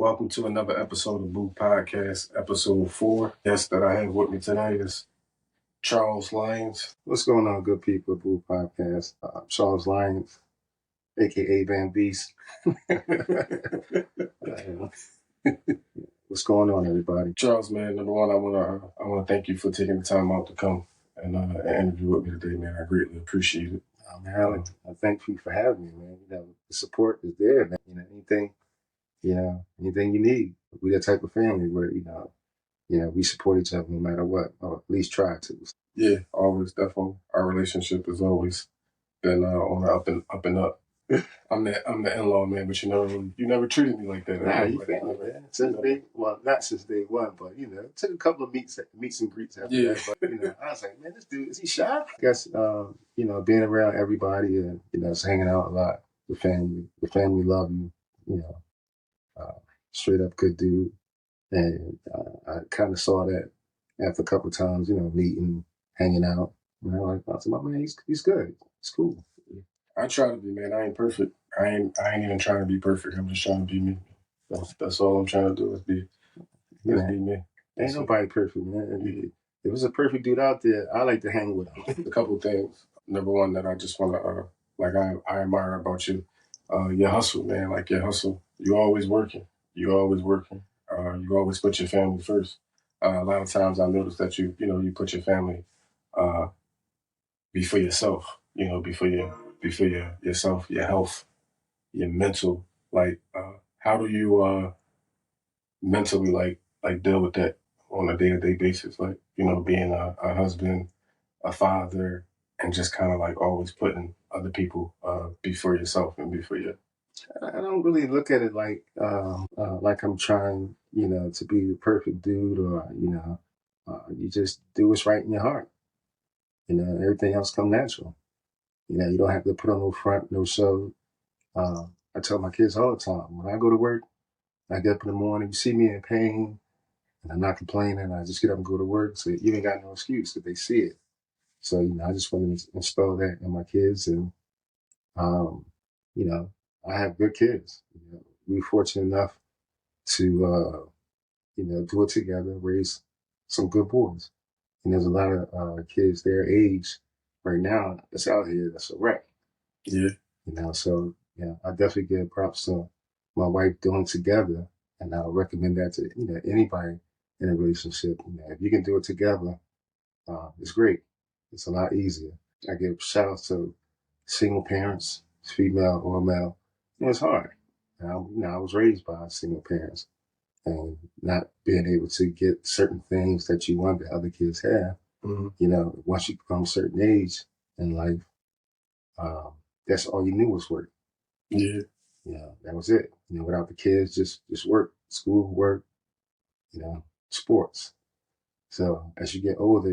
Welcome to another episode of Bupodcast, episode 4. Guest that I have with me today is Charles Lyons. What's going on, good people of Bupodcast? I'm Charles Lyons, a.k.a. Van Beast. What's going on, everybody? Charles, man, number one, I want to thank you for taking the time out to come and interview with me today, man. I greatly appreciate it. Man, I thank you for having me, man. You know, the support is there, man. Anything you need. We're that type of family where, we support each other no matter what, or at least try to. Yeah, always, definitely. Our relationship has always been on the up and up. I'm the in-law, man, but you never treated me like that. Nah, you family, man. Not since day one, but it took a couple of meets and greets after that. But I was like, man, this dude, is he shy? I guess being around everybody and just hanging out a lot. The family love you. Straight up good dude, and I kind of saw that after a couple of times, meeting, hanging out. I thought, my man, he's good. It's cool. I try to be, man. I ain't perfect. I ain't even trying to be perfect. I'm just trying to be me. That's all I'm trying to do is be me. Ain't nobody perfect, man. If there was a perfect dude out there, I like to hang with him. A couple things. Number one that I just want to, I admire about you, your hustle, man. Like your hustle. You always working. You always put your family first. A lot of times I notice that you put your family before yourself. Before yourself, your health, your mental. Like, how do you mentally like deal with that on a day-to-day basis? Like, being a husband, a father, and just kind of like always putting other people before yourself and before you. I don't really look at it like I'm trying, to be the perfect dude, or you just do what's right in your heart. Everything else come natural. You don't have to put on no front, no show. I tell my kids all the time, when I go to work, I get up in the morning, you see me in pain, and I'm not complaining. I just get up and go to work. So you ain't got no excuse if they see it. So, I just want to install that in my kids. And, I have good kids. We're fortunate enough to, do it together, raise some good boys. And there's a lot of kids their age right now that's out here that's a wreck. Yeah. So, I definitely give props to my wife doing together. And I'll recommend that to, anybody in a relationship. If you can do it together, it's great. It's a lot easier. I give shout outs to single parents, female or male. It's hard. I was raised by single parents, and not being able to get certain things that you want that other kids have. Mm-hmm. Once you become a certain age in life, that's all you knew was work. Yeah. That was it. Without the kids, just work, school, work, sports. So as you get older,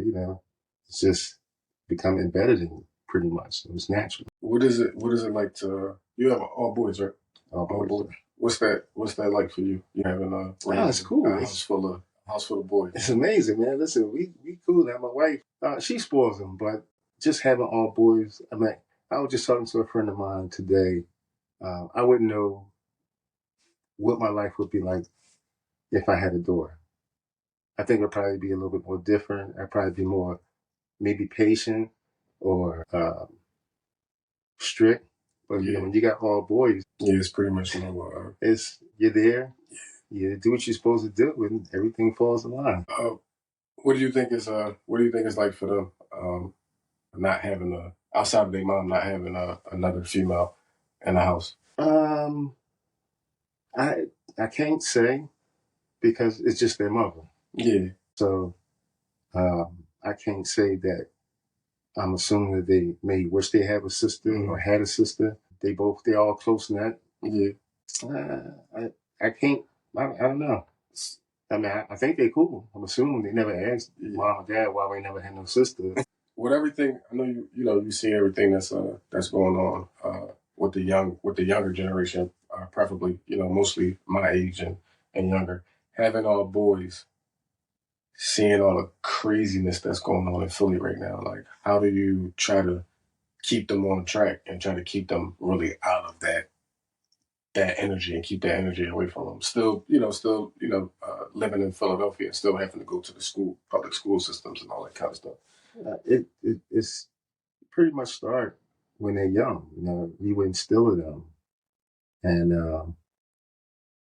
it's just become embedded in you pretty much. It was natural. What is it like to, you have all boys, right? All boys. What's that like for you? You having it's cool. A house full of boys. It's amazing, man. Listen, we cool now. My wife, she spoils them, but just having all boys, I mean, I was just talking to a friend of mine today. I wouldn't know what my life would be like if I had a daughter. I think it would probably be a little bit more different. I'd probably be more maybe patient or strict. But when you got all boys, it's pretty much you're there. You do what you're supposed to do, and everything falls in line. What do you think is like for them not having outside of their mom, not having another female in the house? I can't say, because it's just their mother. Yeah. So I can't say that. I'm assuming that they may wish they have a sister or had a sister. They're all close knit. Yeah. I can't. I don't know. I mean, I think they're cool. I'm assuming they never asked mom or dad why we never had no sister. With everything, I know you see everything that's going on with the younger generation, preferably mostly my age and younger, having all boys, seeing all the craziness that's going on in Philly right now. Like, how do you try to keep them on track and try to keep them really out of that that energy and keep that energy away from them. Still, living in Philadelphia, still having to go to the public school systems and all that kind of stuff. It's pretty much start when they're young. You would instill in them, and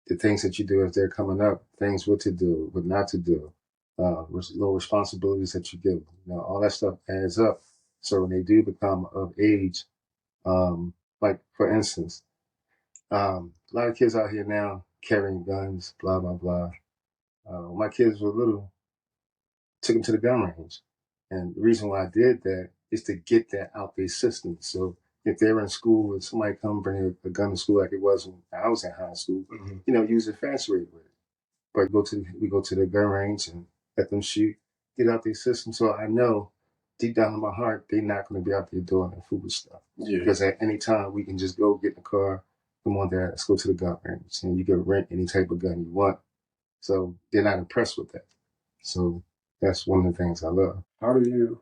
the things that you do as they're coming up, things what to do, what not to do, little responsibilities that you give. All that stuff adds up. So when they do become of age, like for instance, a lot of kids out here now carrying guns, blah blah blah. When my kids were little, took them to the gun range, and the reason why I did that is to get that out their system. So if they're in school and somebody come bring a gun to school like it was when I was in high school, use a infatuated with it. But we go to the gun range and let them shoot, get out their system. So I know deep down in my heart they're not going to be out there doing that foolish stuff. Yeah. Because at any time we can just go get in the car, come on, Dad, let's go to the gun range, and you can rent any type of gun you want. So they're not impressed with that. So that's one of the things I love. How are you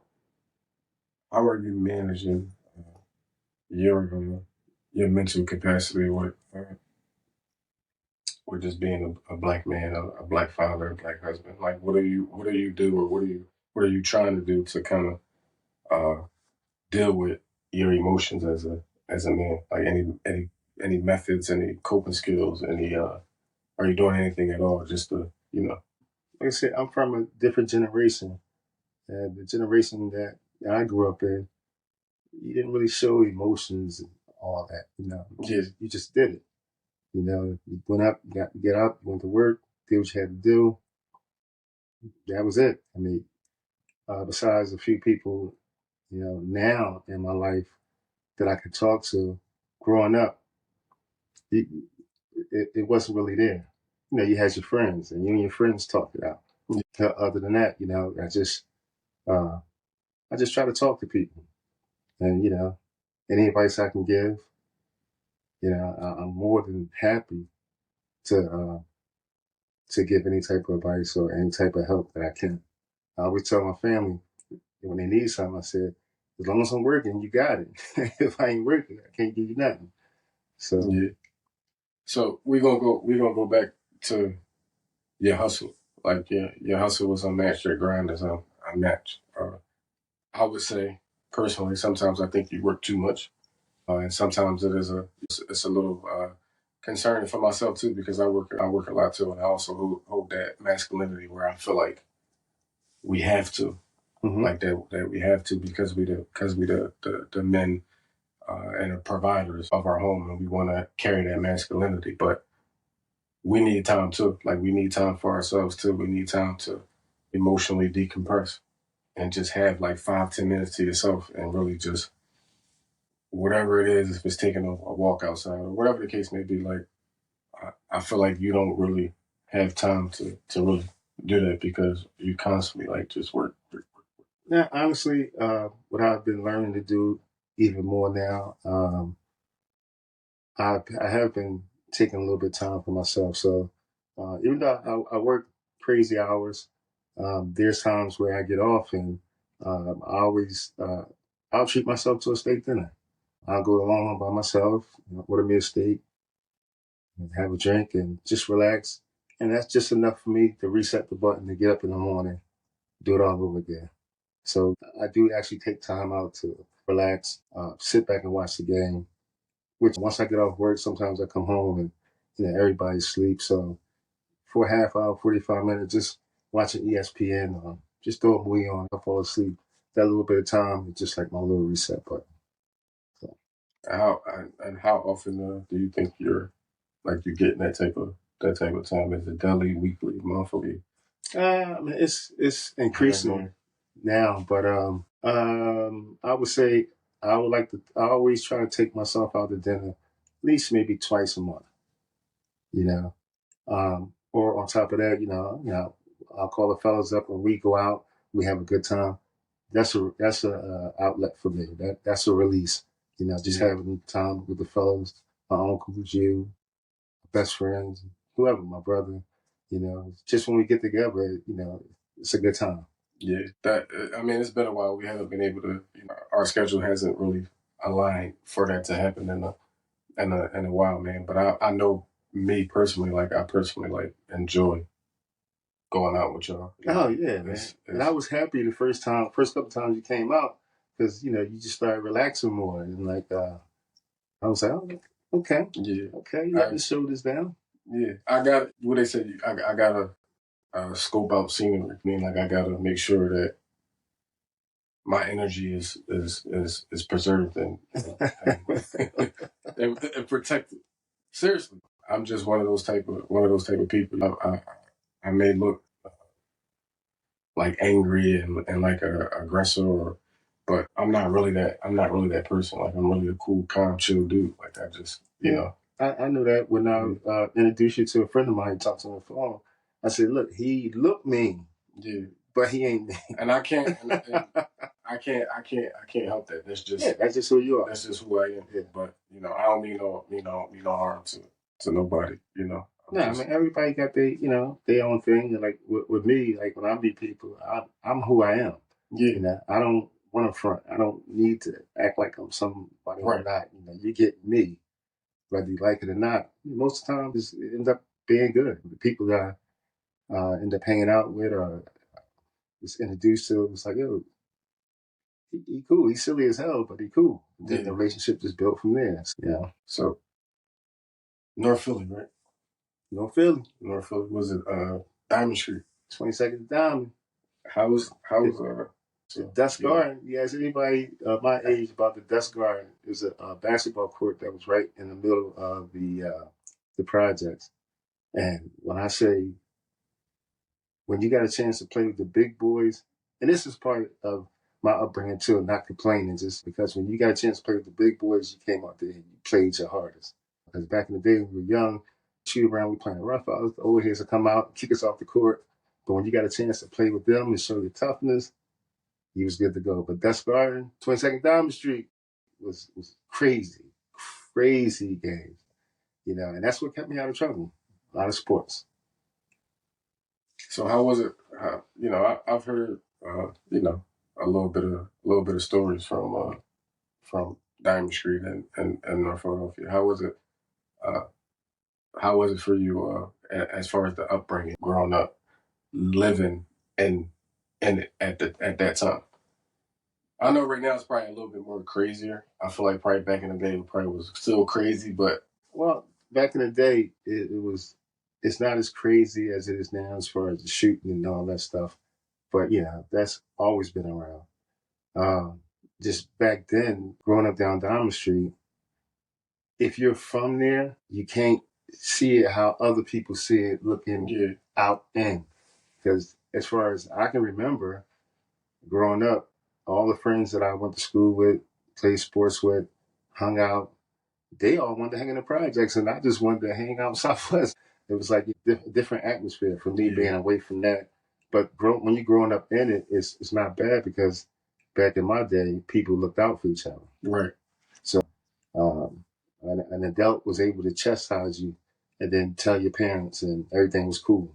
managing your mental capacity with just being a black man, a black father, a black husband? Like, what do you do, or what are you trying to do to kind of deal with your emotions as a man? Like any methods, any coping skills, are you doing anything at all just to Like I said, I'm from a different generation, and the generation that I grew up in, you didn't really show emotions and all that. You just did it. You went up, get up, went to work, did what you had to do. That was it. I mean, besides a few people, now in my life that I could talk to, growing up, it wasn't really there. You had your friends, and you and your friends talked it out. Other than that, I just try to talk to people, and any advice I can give, I'm more than happy to give any type of advice or any type of help that I can. I always tell my family when they need something, I said, as long as I'm working, you got it. If I ain't working, I can't give you nothing. So yeah. So we're gonna go back to your hustle. Like your hustle was unmatched. Your grind is unmatched. I would say personally, sometimes I think you work too much, and sometimes it's a little concerning for myself too, because I work a lot too, and I also hold that masculinity where I feel like we have to, like that we have to, because we the men and the providers of our home, and we want to carry that masculinity, but we need time too. Like, we need time for ourselves too. We need time to emotionally decompress and just have like 5-10 minutes to yourself, and really just whatever it is, if it's taking a walk outside or whatever the case may be. Like, I feel like you don't really have time to really do that, because you constantly like just work. now, honestly, what I've been learning to do even more now, I have been taking a little bit of time for myself. So even though I work crazy hours, there's times where I get off, and I always I'll treat myself to a steak dinner. I'll go along by myself, order me a steak, and have a drink, and just relax. And that's just enough for me to reset the button to get up in the morning, do it all over again. So I do actually take time out to relax, sit back and watch the game. Which once I get off work, sometimes I come home and everybody sleeps. So for a half hour, 45 minutes, just watching ESPN, just throw a movie on, I fall asleep. That little bit of time is just like my little reset button. So, How often do you think you're getting that type of time? Is it daily, weekly, monthly? it's increasing now, but I would say I would like to. I always try to take myself out to dinner, at least maybe twice a month. You know, or on top of that, I'll call the fellas up and we go out. We have a good time. That's a outlet for me. That's a release. Just having time with the fellas, my uncles, you, best friends, whoever, my brother. Just when we get together, it's a good time. Yeah, I mean, it's been a while. We haven't been able to. Our schedule hasn't really aligned for that to happen in in a while, man. But I know me personally, like I personally like enjoy going out with y'all. Oh yeah, man. And I was happy the first couple times you came out, because you just started relaxing more, and like I was like, oh, okay, you let the shoulders down. Yeah, I got what they say. I gotta scope out scenery. I mean, like I gotta make sure that my energy is preserved and protected. Seriously, I'm just one of those type of people. I may look like angry and like a aggressor, but I'm not really that. I'm not really that person. Like I'm really a cool, calm, chill dude. Like I just, you know. I knew that when I introduced you to a friend of mine, talked to him on the phone. I said, "Look, he looked mean, but he ain't mean." And I can't, I can't help that. That's just that's just who you are. That's just who I am. Yeah. But I don't mean no harm to nobody. No, I mean everybody got their own thing. And like with me, like when I meet people, I'm who I am. Yeah. I don't want to front. I don't need to act like I'm somebody I'm not. You get me, whether you like it or not. Most of the time, it ends up being good. The people that I end up hanging out with or was introduced to, it's like, yo, he cool. He's silly as hell, but he cool. Then the relationship just built from there. So North Philly, right? North Philly. Was it Diamond Street? 22nd Diamond. How was the Dust Garden? You ask anybody my age about the Dust Garden. It was a basketball court that was right in the middle of the projects. And when I say, when you got a chance to play with the big boys, and this is part of my upbringing too, not complaining, just because when you got a chance to play with the big boys, you came out there and you played your hardest. Because back in the day when we were young, shoot around, we playing rough outs, the old heads would come out and kick us off the court. But when you got a chance to play with them and show your toughness, you was good to go. But Dust Garden, 22nd Diamond Street was crazy games. And that's what kept me out of trouble. A lot of sports. So how was it? I've heard a little bit of stories from Diamond Street and North Philadelphia. How was it? How was it for you as far as the upbringing, growing up, living in it at that time? I know right now it's probably a little bit more crazier. I feel like probably back in the day it probably was still crazy, but back in the day it's not as crazy as it is now as far as the shooting and all that stuff. But that's always been around. Just back then, growing up down Diamond Street, if you're from there, you can't see it how other people see it looking out in. Because as far as I can remember, growing up, all the friends that I went to school with, played sports with, hung out, they all wanted to hang in the projects, and I just wanted to hang out in Southwest. It was like a different atmosphere for me being away from that. But when you're growing up in it, it's not bad, because back in my day, people looked out for each other. Right. So an adult was able to chastise you and then tell your parents, and everything was cool.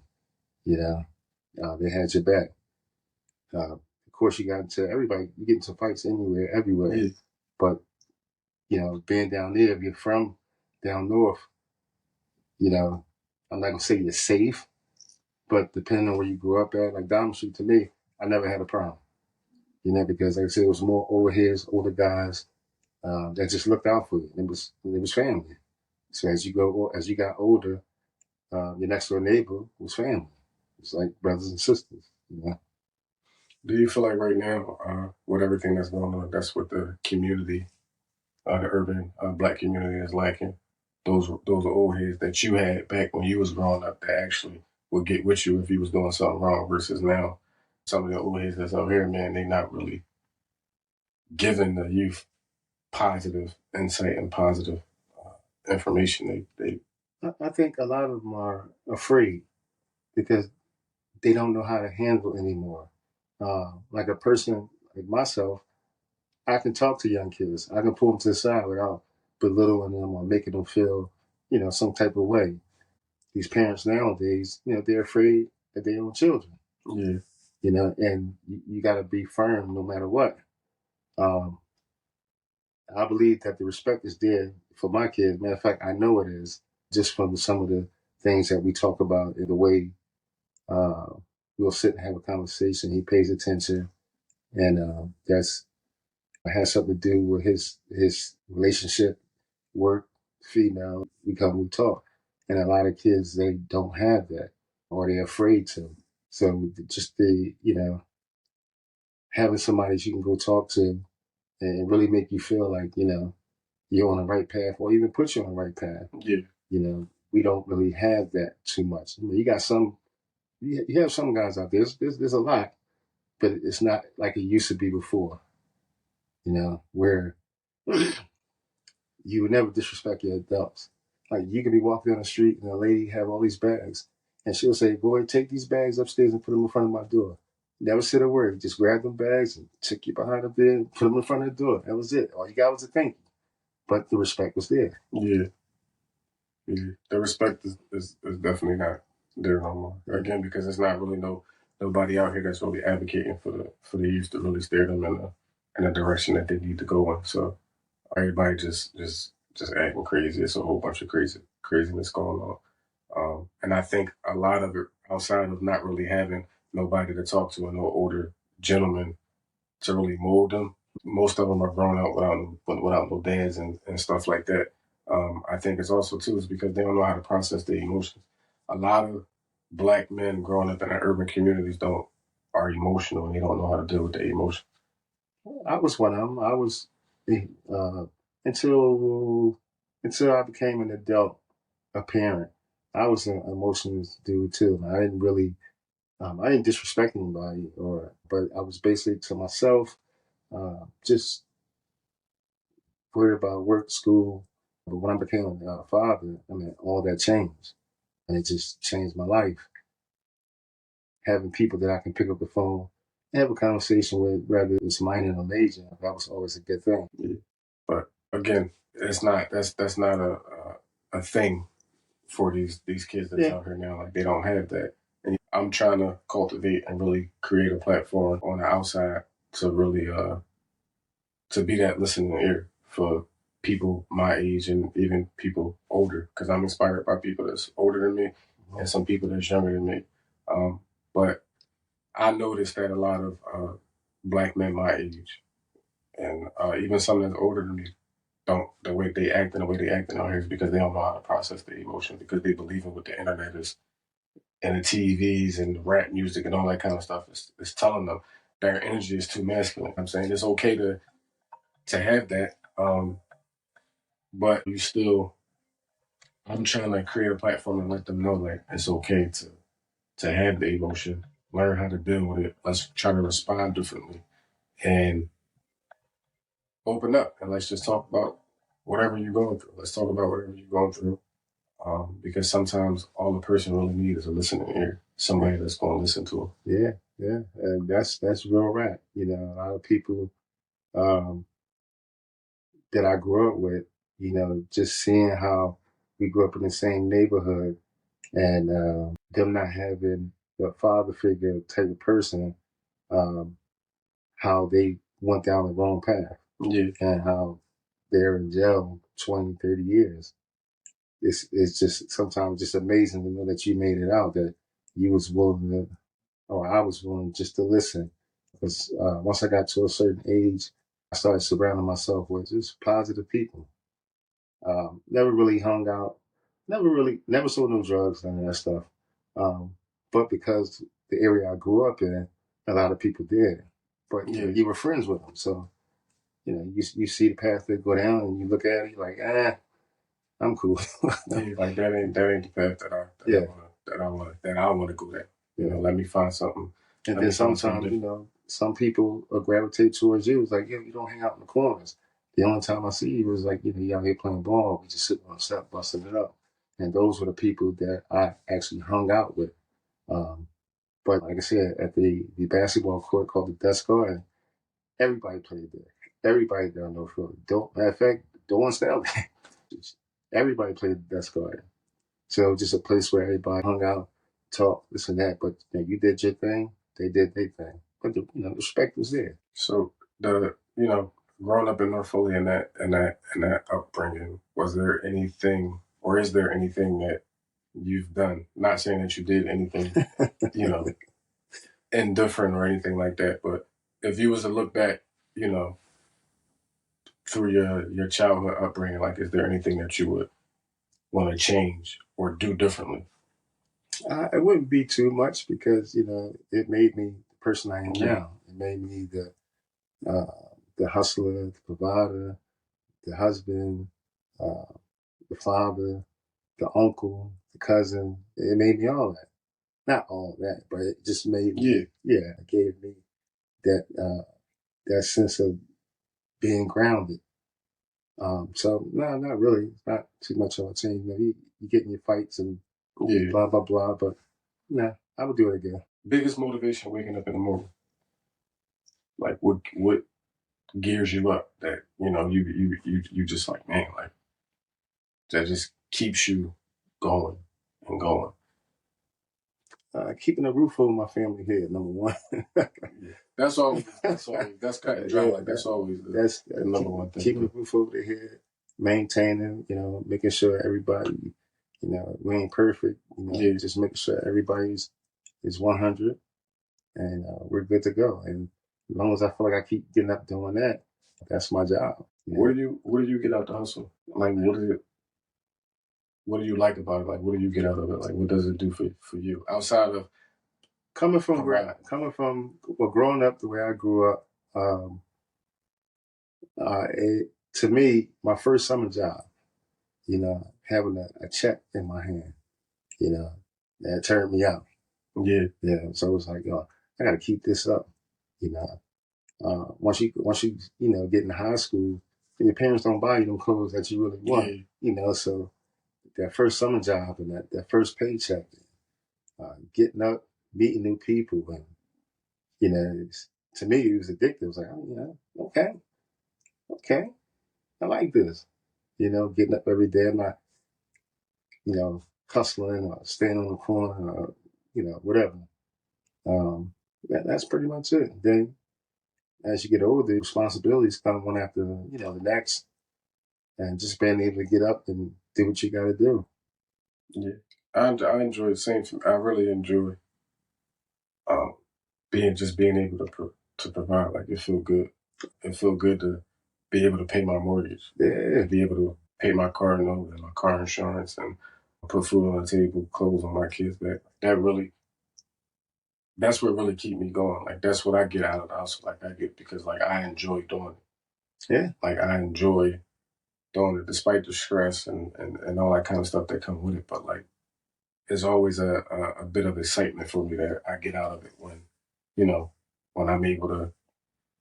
They had your back. Of course, you get into fights everywhere. Yeah. But being down there, if you're from down north, I'm not gonna say you're safe, but depending on where you grew up at, like Diamond Street, to me, I never had a problem. Because like I said, it was more older heads, older guys that just looked out for you. It was family. So as you got older, your next door neighbor was family. It's like brothers and sisters. Do you feel like right now, with everything that's going on, that's what the community, the urban Black community is lacking? Those old heads that you had back when you was growing up that actually would get with you if you was doing something wrong, versus now some of the old heads that's out here, man, they not really giving the youth positive insight and positive information. I think a lot of them are afraid because they don't know how to handle anymore. Like a person like myself, I can talk to young kids. I can pull them to the side without belittling them or making them feel, some type of way. These parents nowadays, they're afraid of their own children. Yeah. And you got to be firm no matter what. I believe that the respect is there for my kids. Matter of fact, I know it is just from some of the things that we talk about in the way uh, we'll sit and have a conversation. He pays attention, and that's has something to do with his relationship, work, female. We come, we talk, and a lot of kids they don't have that, or they're afraid to. So just the having somebody that you can go talk to and really make you feel like you're on the right path, or even put you on the right path. Yeah. We don't really have that too much. You got some, you have some guys out there. There's a lot, but it's not like it used to be before. Where you would never disrespect your adults. Like you can be walking down the street and a lady have all these bags, and she'll say, "Boy, take these bags upstairs and put them in front of my door." Never said a word. Just grab them bags and took you behind the bed, put them in front of the door. That was it. All you got was a thank you, but the respect was there. Yeah. The respect is definitely not there no more. Again, because it's not really nobody out here that's really advocating for the youth to really steer them in the direction that they need to go in. So everybody just acting crazy. It's a whole bunch of craziness going on. And I think a lot of it, outside of not really having nobody to talk to and no older gentlemen to really mold them, most of them are grown up without no dads and stuff like that. I think it's also too is because they don't know how to process their emotions. A lot of black men growing up in our urban communities are emotional and they don't know how to deal with their emotions. I was one of them. I was until I became an adult, a parent. I was an emotional dude too. I didn't really, I didn't disrespect anybody, but I was basically to myself, just worried about work, school. But when I became a father, I mean, all that changed, and it just changed my life. Having people that I can pick up the phone and have a conversation with, whether it's minor or major, that was always a good thing. Yeah. But again, that's not a thing for these kids that's out here now. Like they don't have that. And I'm trying to cultivate and really create a platform on the outside to really to be that listening ear for people my age and even people older, because I'm inspired by people that's older than me and some people that's younger than me. But I noticed that a lot of black men my age and even some that's older than me the way they act out here is because they don't know how to process their emotions, because they believe in what the internet is and the TVs and the rap music and all that kind of stuff is telling them their energy is too masculine. I'm saying it's okay to have that, but I'm trying to create a platform and let them know like it's okay to have the emotion, learn how to deal with it. Let's try to respond differently and open up, and let's just talk about whatever you're going through. Let's talk about whatever you're going through. Because sometimes all a person really needs is a listening ear, somebody that's going to listen to them. Yeah, and that's real rap. A lot of people that I grew up with, just seeing how we grew up in the same neighborhood, and them not having the father figure type of person, how they went down the wrong path, and how they're in jail 20, 30 years. It's just sometimes just amazing to know that you made it out, that you was willing to, or I was willing just to listen. Because once I got to a certain age, I started surrounding myself with just positive people. Never really hung out, never sold no drugs, none of that stuff. But because the area I grew up in, a lot of people did. But you were friends with them, so you see the path they go down, and you look at it, you're like, I'm cool. Like that ain't the path that I want to go down. Let me find something. And then sometimes, some people gravitate towards you. It's like, you don't hang out in the corners. The only time I see you was like, you out here playing ball. We just sitting on the step, busting it up. And those were the people that I actually hung out with. But like I said, at the basketball court called the Dust Garden, everybody played there. Everybody down North Philly. Matter of fact, Dawn Stanley. Everybody played the Dust Garden. So just a place where everybody hung out, talked, this and that. But you did your thing, they did their thing. But the respect was there. So growing up in North Philly and that upbringing, was there anything, or is there anything that you've done? Not saying that you did anything, you know, indifferent or anything like that, but if you was to look back, you know, through your childhood upbringing, like, is there anything that you would want to change or do differently? It wouldn't be too much because it made me the person I am now. It made me the hustler, the provider, the husband, uh, the father, the uncle, the cousin. It made me all that. Not all that, but it just made me. Yeah, it gave me that sense of being grounded. So no, not really. It's not too much of a change. You get in your fights and blah blah blah, but nah, I would do it again. Biggest motivation waking up in the morning? Like, what gears you up that you just like, man, like, that just keeps you going and going? Keeping a roof over my family head, number one. That's always that's cut and dry. Like, that's always the number one thing. Keeping a roof over their head, maintaining, making sure everybody, we ain't perfect. Just making sure everybody's is 100, and we're good to go. And as long as I feel like I keep getting up doing that, that's my job. Where do you get out the hustle? Like, what do you like about it? Like, what do you get out of it? Like, what does it do for you outside of coming from growing up the way I grew up? To me, my first summer job, having a check in my hand, that turned me out. Yeah. So it was like, I got to keep this up. Once you get in high school, your parents don't buy you them clothes that you really want. So that first summer job and that first paycheck, getting up, meeting new people, and to me it was addictive. It was like, okay, I like this. Getting up every day. I'm not, hustling or staying on the corner or whatever. That's pretty much it. Then as you get older, responsibilities come one after the next, and just being able to get up and do what you got to do. Yeah, I enjoy the same thing. I really enjoy being able to provide. Like, it feel good. It feel good to be able to pay my mortgage. Yeah. To be able to pay my car note and my car insurance and put food on the table, clothes on my kids' back. That's what really keep me going. Like, that's what I get out of the house. Like, I get, because, like, I enjoy doing it. Yeah. Like, I enjoy doing it despite the stress and all that kind of stuff that come with it. But, like, there's always a bit of excitement for me that I get out of it when I'm able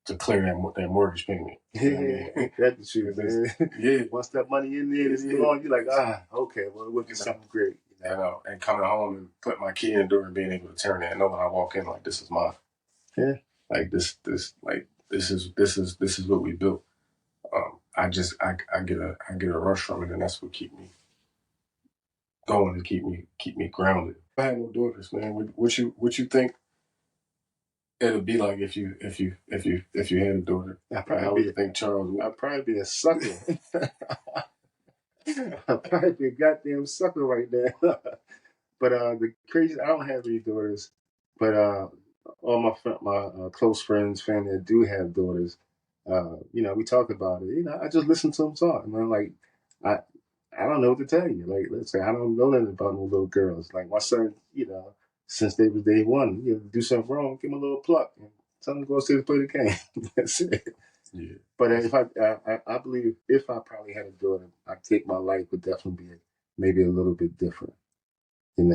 to clear that mortgage payment. That's the truth, man. Yeah. Once that money in there is gone, you're like, okay, well, it would be something great. And coming home and put my key in the door and being able to turn it and know when I walk in, like, this is mine. Yeah. Like, this is what we built. I get a rush from it, and that's what keep me going and keep me grounded. I had no daughters, man. What you think it'll be like if you had a daughter? I'd probably be a sucker. I'd probably be a goddamn sucker right now. But the crazy, I don't have any daughters, but all my close friends, family that do have daughters, we talk about it. I just listen to them talk, and I'm like, I don't know what to tell you. Like, let's say I don't know nothing about no little girls. Like my son, since they was day one, do something wrong, give him a little pluck, and tell him to go upstairs and play the game. That's it. Yeah. But if I believe if I probably had a daughter, I think my life would definitely be maybe a little bit different. And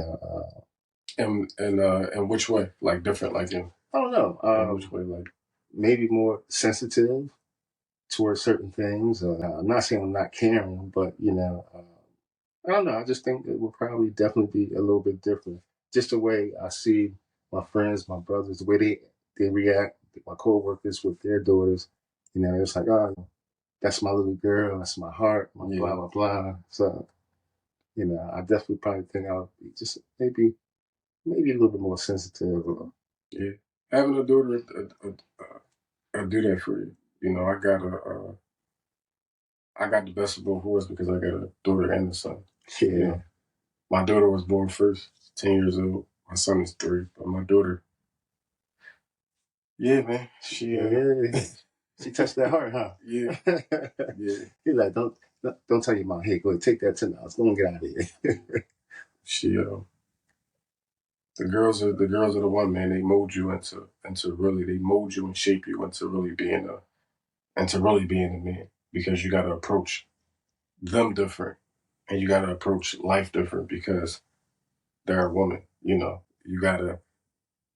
which way? Like, different, like, in I don't know. Which way? Like, maybe more sensitive towards certain things. I'm not saying I'm not caring, but I don't know. I just think it will probably definitely be a little bit different. Just the way I see my friends, my brothers, the way they react, my coworkers with their daughters. It's like, that's my little girl, that's my heart, blah blah blah. So, I definitely probably think I'll be just maybe a little bit more sensitive. Having a daughter do that for you. You know, I got the best of both worlds because I got a daughter and a son. Yeah. You know, my daughter was born first, 10 years old. My son is 3, but my daughter, yeah, man, she touched that heart, huh? Yeah, yeah. He's like, don't tell your mom, hey, go ahead, take that $10. Go and get out of here. She the girls are the one, man. They mold you into really, they mold you and shape you into really being a man, because you got to approach them different, and you got to approach life different because they're a woman. You know, you gotta.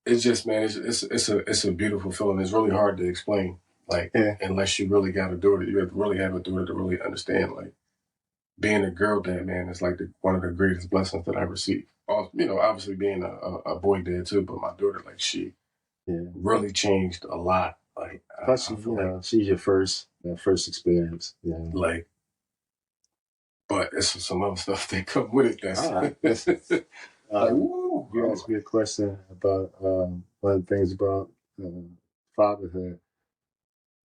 It's just, man, it's a beautiful feeling. It's really hard to explain, like, unless you really got a daughter. You have to really have a daughter to really understand, like, being a girl dad, man, is like one of the greatest blessings that I received. You know, obviously being a boy dad too, but my daughter, like, she really changed a lot. Like, plus, she's your first experience. Yeah, like, but it's some other stuff that come with it. That's you asked me a question about one of the things about fatherhood.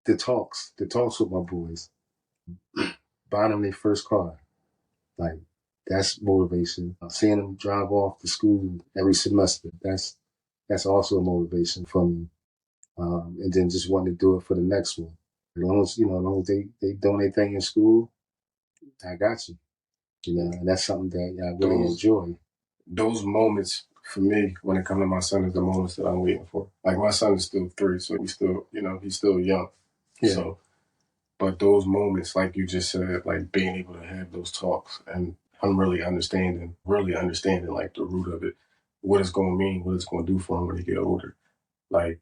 The talks with my boys, buying them their first car, like, that's motivation. Seeing them drive off to school every semester, that's also a motivation for me. And then just wanting to do it for the next one. As long as they doing their thing in school, I got you. You know, and that's something that I really enjoy. Those moments for me, when it comes to my son, is the moments that I'm waiting for. Like, my son is still 3, so he's still young. Yeah. So, but those moments, like you just said, like being able to have those talks, and I'm really understanding like the root of it, what it's going to mean, what it's going to do for him when he get older. Like,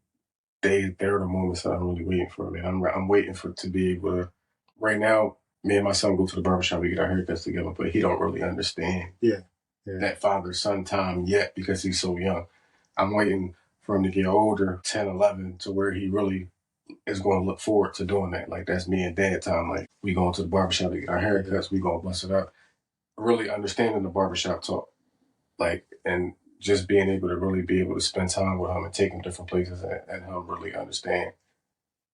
they're the moments that I'm really waiting for, man. I'm waiting to be able to. Right now, me and my son go to the barbershop, we get our haircuts together, but he don't really understand that father-son time yet because he's so young. I'm waiting for him to get older, 10, 11, to where he really is going to look forward to doing that. Like, that's me and dad time. Like, we going to the barbershop to get our haircuts, we going to bust it up. Really understanding the barbershop talk. Like, and just being able to really be able to spend time with him and take him different places and him really understand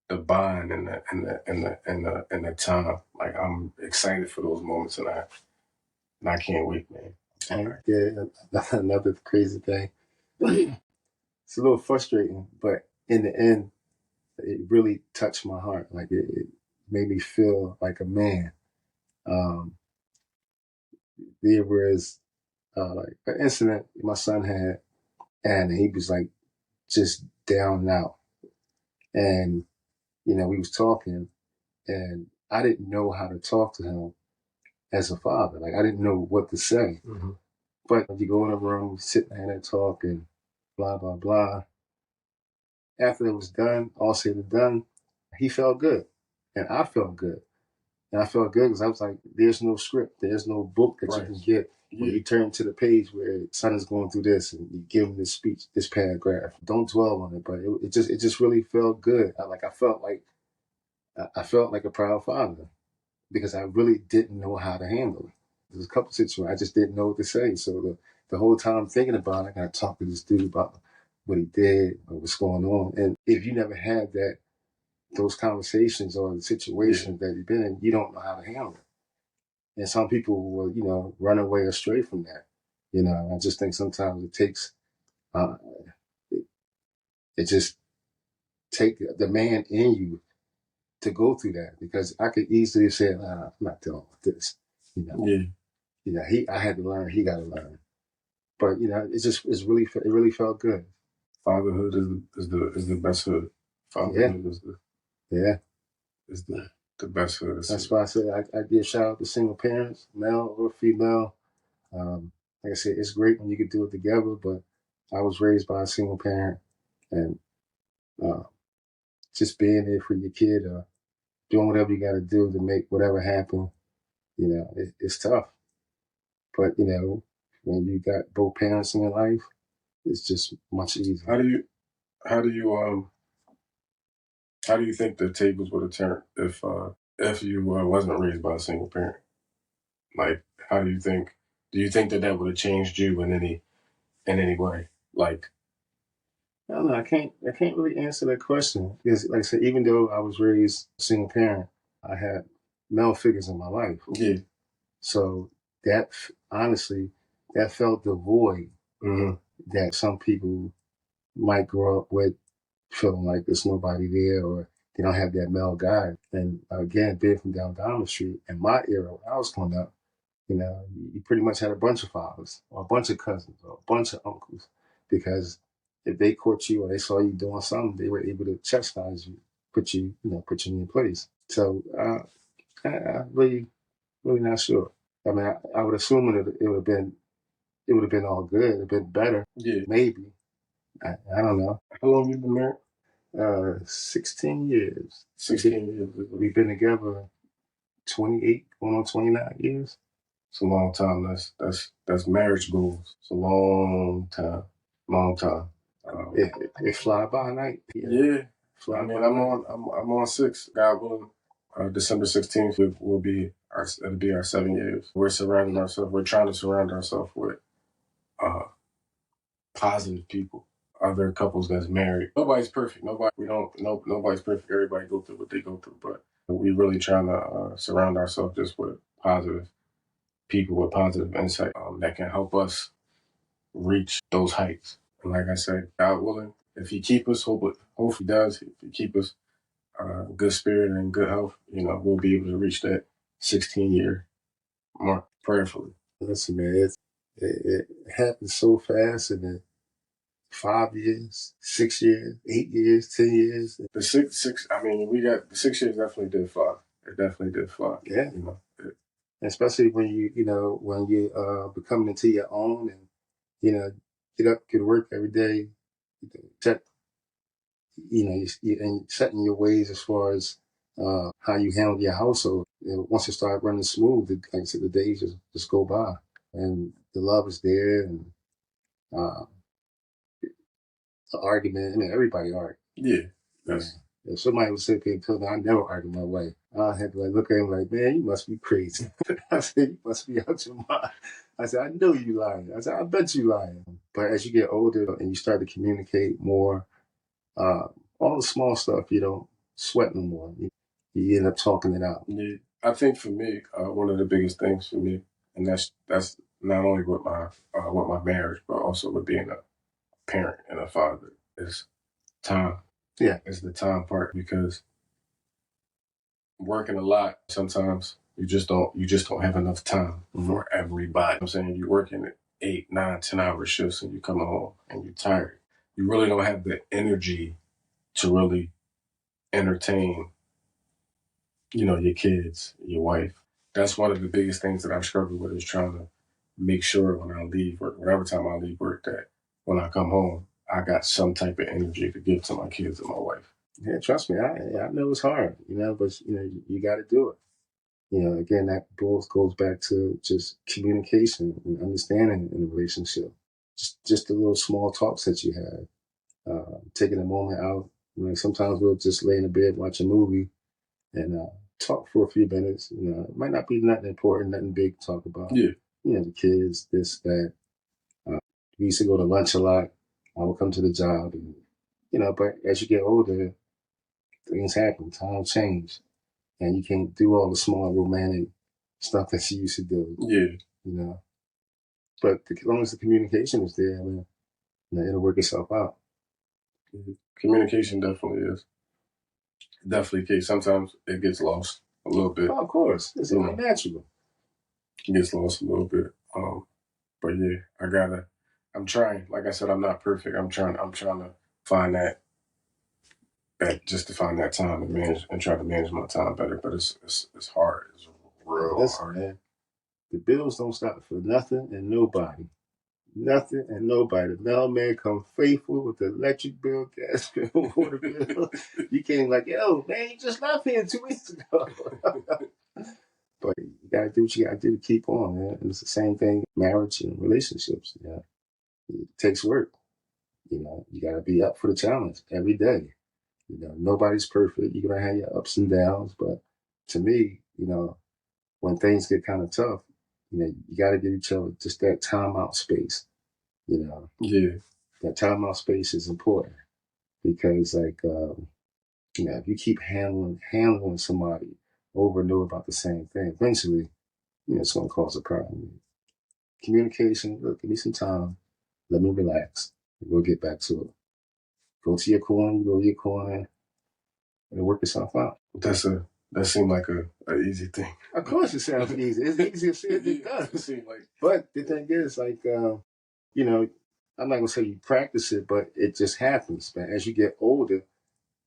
the bond and the time. Like, I'm excited for those moments, and I can't wait, man. Another crazy thing. It's a little frustrating, but in the end, it really touched my heart. Like, it made me feel like a man. There was like an incident my son had, and he was like just down and out. And we was talking, and I didn't know how to talk to him as a father. Like, I didn't know what to say. Mm-hmm. But you go in a room, sit there and talk, and blah blah blah. After it was done, all said and done, he felt good, and I felt good. And I felt good because I was like, there's no script. There's no book that you can get when you turn to the page where son is going through this and you give him this speech, this paragraph. Don't dwell on it, but it just really felt good. I felt like a proud father because I really didn't know how to handle it. There's a couple situations I just didn't know what to say. So the whole time thinking about it, I got to talk to this dude about what he did or what's going on. And if you never had those conversations or the situations that you've been in, you don't know how to handle it. And some people will, run away astray from that. I just think sometimes it takes, it just take the man in you to go through that, because I could easily say, I'm not dealing with this. I had to learn. He got to learn. But it really felt good. Fatherhood is the best hood. Fatherhood is the best hood. That's why I said I give shout out to single parents, male or female. Like I said, it's great when you can do it together. But I was raised by a single parent, and just being there for your kid, doing whatever you got to do to make whatever happen, it's tough. But when you got both parents in your life, it's just much easier. How do you think the tables would have turned if you wasn't raised by a single parent? Like, how do you think? Do you think that would have changed you in any way? Like, I don't know. I can't really answer that question because, like I said, even though I was raised a single parent, I had male figures in my life. Yeah. So that honestly, that felt the void that some people might grow up with, feeling like there's nobody there or they don't have that male guide. And again, being from down Diamond Street, in my era when I was growing up, you know, you pretty much had a bunch of fathers or a bunch of cousins or a bunch of uncles because if they caught you or they saw you doing something, they were able to chastise you, put you in your place. So I really, really not sure. I mean, I would assume it would have been all good, a bit better. Yeah. Maybe. I don't know. How long you been married? 16 years. 16 years. We've been together 28, going on 29 years. It's a long time. That's marriage goals. It's a long time. Long time. It fly by night. Yeah. Fly I mean, by I'm night. I'm on 6. God willing. December 16th will be it'll be our 7 years. We're trying to surround ourselves with positive people, other couples that's married. Nobody's perfect. Nobody's perfect. Everybody go through what they go through, but we really trying to surround ourselves just with positive people with positive insight that can help us reach those heights. And like I said, God willing, if He keep us, hope He does. If He keep us good spirit and good health, we'll be able to reach that 16-year mark prayerfully. Listen, man, it happened so fast, and then 5 years, 6 years, 8 years, 10 years. The six. I mean, we got the 6 years definitely did fly. It definitely did fly. Yeah. Especially when when you becoming into your own and get up, get to work every day, set and setting your ways as far as how you handle your household. Once it start running smooth, like I said, the days just go by, and the love is there, and uh, the argument. I mean, everybody argues. Yeah. Yes. If somebody would sit there and tell me I never argue my way, I had to look at him like, man, you must be crazy. I said, you must be out your mind. I said, I know you lying. I said, I bet you lying. But as you get older and you start to communicate more, all the small stuff you don't sweat no more. You end up talking it out. Yeah. I think for me, one of the biggest things for me, and that's not only with my marriage, but also with being a parent and a father, is time. Yeah. It's the time part, because working a lot, sometimes you just don't have enough time for everybody. I'm saying you're working 8, 9, 10 hour shifts and you come home and you're tired. You really don't have the energy to really entertain, your kids, your wife. That's one of the biggest things that I've struggled with, is trying to make sure when I leave work, whatever time I leave work, that when I come home, I got some type of energy to give to my kids and my wife. Yeah, trust me, I know it's hard, but you got to do it. Again, that goes back to just communication and understanding in a relationship. Just the little small talks that you have, taking a moment out. Sometimes we'll just lay in the bed, watch a movie, and talk for a few minutes. It might not be nothing important, nothing big to talk about. Yeah. The kids, this, that. We used to go to lunch a lot. I would come to the job, and but as you get older, things happen, time change, and you can't do all the small romantic stuff that you used to do. Yeah. But as long as the communication is there, I mean, it'll work itself out. Communication definitely is. Definitely case. Sometimes it gets lost a little bit. Oh, of course. It's only natural. It gets lost a little bit. But yeah, I'm trying. Like I said, I'm not perfect. I'm trying to find that just to find that time and try to manage my time better. But it's hard. It's real hard. Man, the bills don't stop for nothing and nobody. Nothing and nobody. The mailman come faithful with the electric bill, gas bill, water bill. You came like, yo, man, you just left here 2 weeks ago. But you gotta do what you gotta do to keep on, man. And it's the same thing, marriage and relationships. It takes work. You gotta be up for the challenge every day. Nobody's perfect. You're gonna have your ups and downs, but to me, when things get kind of tough, you gotta give each other just that time out space. Yeah. that time out space is important because, like, if you keep handling somebody over and over about the same thing, eventually, it's going to cause a problem. Communication. Look, give me some time. Let me relax. And we'll get back to it. Go to your corner. You go to your corner, and work yourself out. That seemed like a easy thing. Of course, it sounds easy. It's easier said than done. But the thing is, like, I'm not gonna say you practice it, but it just happens, man. As you get older,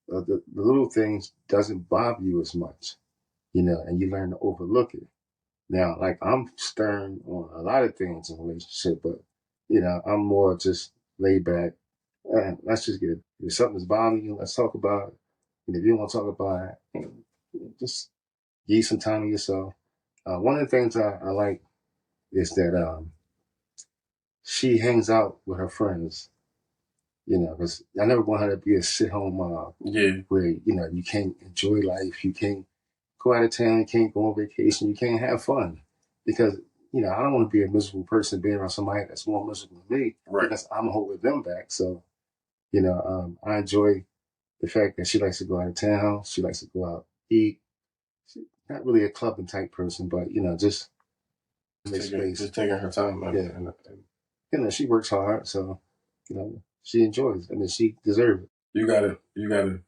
the little things doesn't bother you as much, and you learn to overlook it. Now, like, I'm stern on a lot of things in a relationship, but I'm more just laid back. Let's just get it. If something's bothering you, let's talk about it. And if you don't want to talk about it, just give you some time to yourself. One of the things I like is that she hangs out with her friends. Because I never want her to be a sit-home mom. Yeah. Where you can't enjoy life, you can't go out of town, you can't go on vacation, you can't have fun, because I don't want to be a miserable person being around somebody that's more miserable than me. Right. Because I'm holding them back. So I enjoy the fact that she likes to go out of town, she likes to go out eat. She's not really a clubbing type person, but just just taking her time. She works hard, so she enjoys it. I mean, she deserves it. You gotta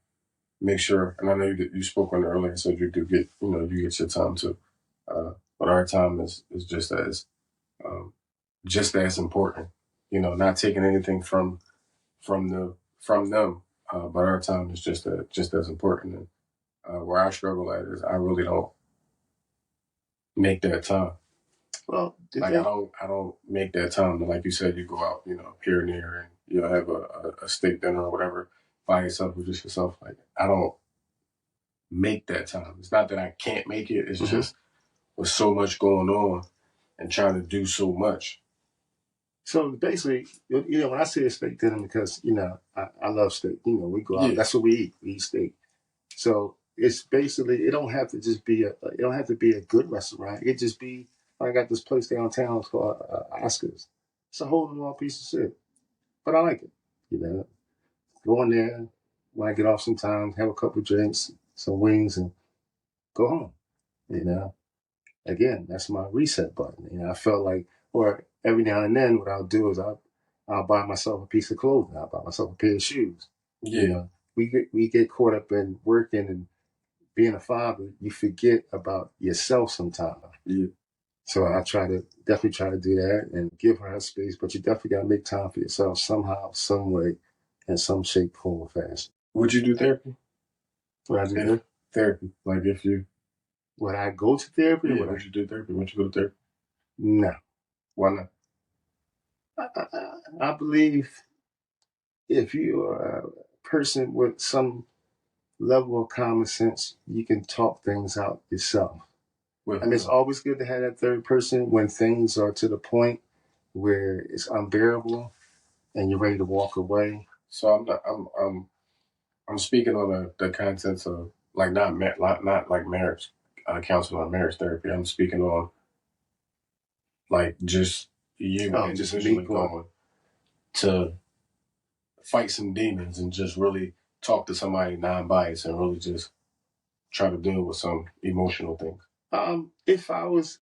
make sure, and I know you spoke on it earlier, so you do get you get your time too. But our time is just as important. Not taking anything from them, but our time is just as important. And where I struggle at is I really don't make that time. Well, I don't make that time. Like you said, you go out, here and there, and you'll have a steak dinner or whatever by yourself or just yourself. Like, I don't make that time. It's not that I can't make it. It's just with so much going on and trying to do so much. So basically, when I say a steak dinner, because I love steak. We go out. Yeah. That's what we eat. We eat steak. So it's basically, it don't have to just be it don't have to be a good restaurant. It just be, I got this place downtown. It's called Oscars. It's a whole little piece of shit, but I like it. Go in there when I get off sometimes, have a couple of drinks, some wings, and go home. Again, that's my reset button. I felt like, or every now and then, what I'll do is I'll buy myself a piece of clothing. I'll buy myself a pair of shoes. Yeah. We get caught up in working and being a father. You forget about yourself sometimes. Yeah. So I definitely try to do that and give her space. But you definitely got to make time for yourself somehow, some way, in some shape, form, or fashion. Would you do therapy? Would I do therapy? Therapy, like if you. Would I go to therapy? Yeah, would you do therapy? Would you go to therapy? No. Why not? I believe if you are a person with some level of common sense, you can talk things out yourself. And it's always good to have that third person when things are to the point where it's unbearable and you're ready to walk away. So I'm speaking on the contents of like not like marriage counseling or marriage therapy. I'm speaking on like just you individually going to fight some demons and just really talk to somebody non-biased and really just try to deal with some emotional things. If I was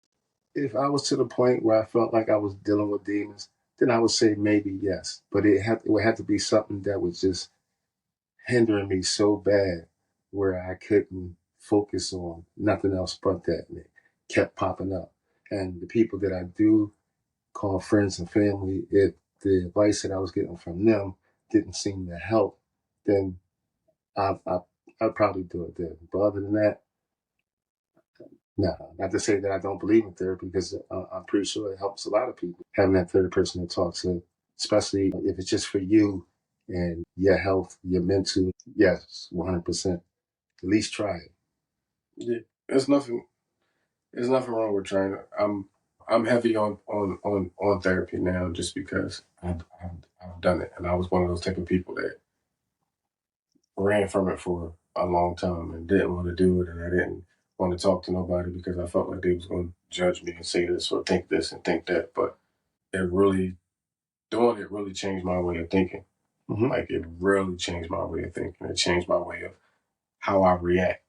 to the point where I felt like I was dealing with demons, then I would say maybe yes. But it would have to be something that was just hindering me so bad where I couldn't focus on nothing else but that. And it kept popping up. And the people that I do call friends and family, if the advice that I was getting from them didn't seem to help, then I'd probably do it then. But other than that, no. Not to say that I don't believe in therapy, because I'm pretty sure it helps a lot of people, having that third person to talk to, especially if it's just for you and your health, your mental. Yes, 100%. At least try it. Yeah, there's nothing wrong with trying to. I'm heavy on therapy now just because I've done it, and I was one of those type of people that ran from it for a long time and didn't want to do it, and I didn't want to talk to nobody because I felt like they was going to judge me and say this or think this and think that. But it really doing it really changed my way of thinking. Mm-hmm. Like, it really changed my way of thinking. It changed my way of how I react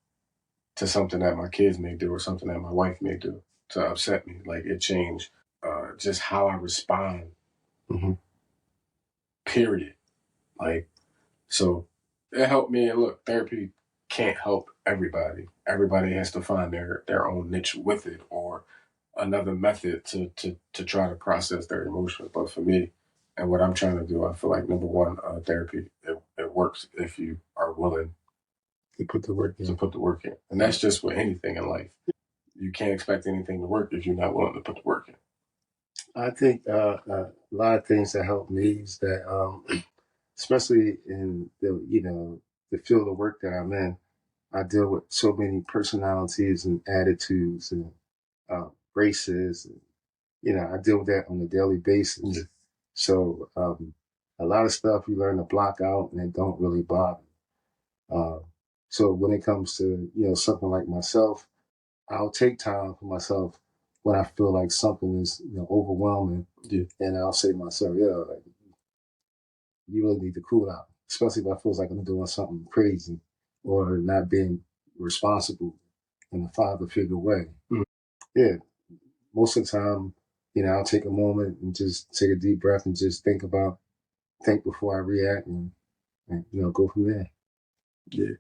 to something that my kids may do or something that my wife may do to upset me. Like, it changed just how I respond, Mm-hmm. period. Like, so it helped me. And look, therapy can't help everybody. Everybody has to find their own niche with it, or another method to try to process their emotions. But for me, and what I'm trying to do, I feel like number one, therapy, it works if you are willing to put the work in. And that's just with anything in life. You can't expect anything to work if you're not willing to put the work in. I think a lot of things that help me is that, especially in the field of work that I'm in, I deal with so many personalities and attitudes and races. And, I deal with that on a daily basis. Yeah. So a lot of stuff you learn to block out and it don't really bother. So when it comes to something like myself, I'll take time for myself when I feel like something is overwhelming. Yeah. And I'll say to myself, like, you really need to cool out, especially if I feel like I'm doing something crazy or not being responsible in a father figure way. Mm-hmm. Yeah, most of the time, I'll take a moment and just take a deep breath and just think before I react and go from there. Yeah,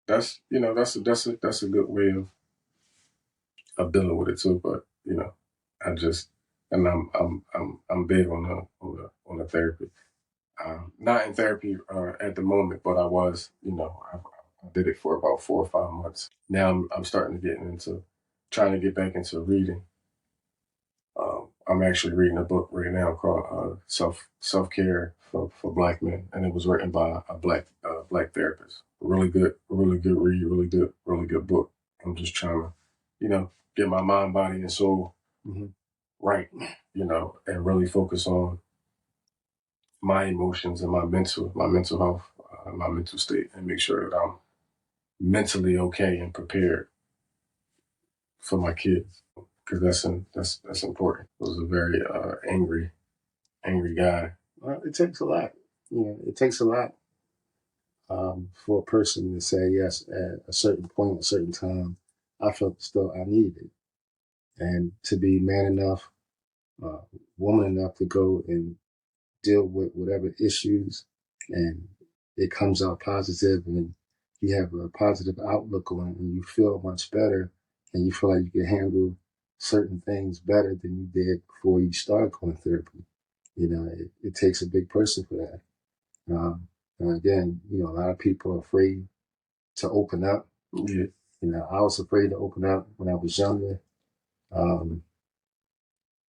that's a good way of dealing with it too. But I just and I'm big on the therapy. Not in therapy at the moment, but I was. I did it for about 4 or 5 months. Now I'm starting to get into trying to get back into reading. I'm actually reading a book right now called Self Care for Black Men, and it was written by a black therapist. Really good read. Really good book. I'm just trying to, get my mind, body, and soul right, and really focus on my emotions and my mental health, my mental state, and make sure that I'm mentally okay and prepared for my kids, because that's important. I was a very angry guy. Well, it takes a lot. It takes a lot for a person to say yes at a certain point, a certain time. I felt still I needed it, and to be man enough, woman enough to go and deal with whatever issues, and it comes out positive, and you have a positive outlook on it, and you feel much better, and you feel like you can handle certain things better than you did before you started going to therapy. It takes a big person for that. And again, a lot of people are afraid to open up. Yeah. I was afraid to open up when I was younger,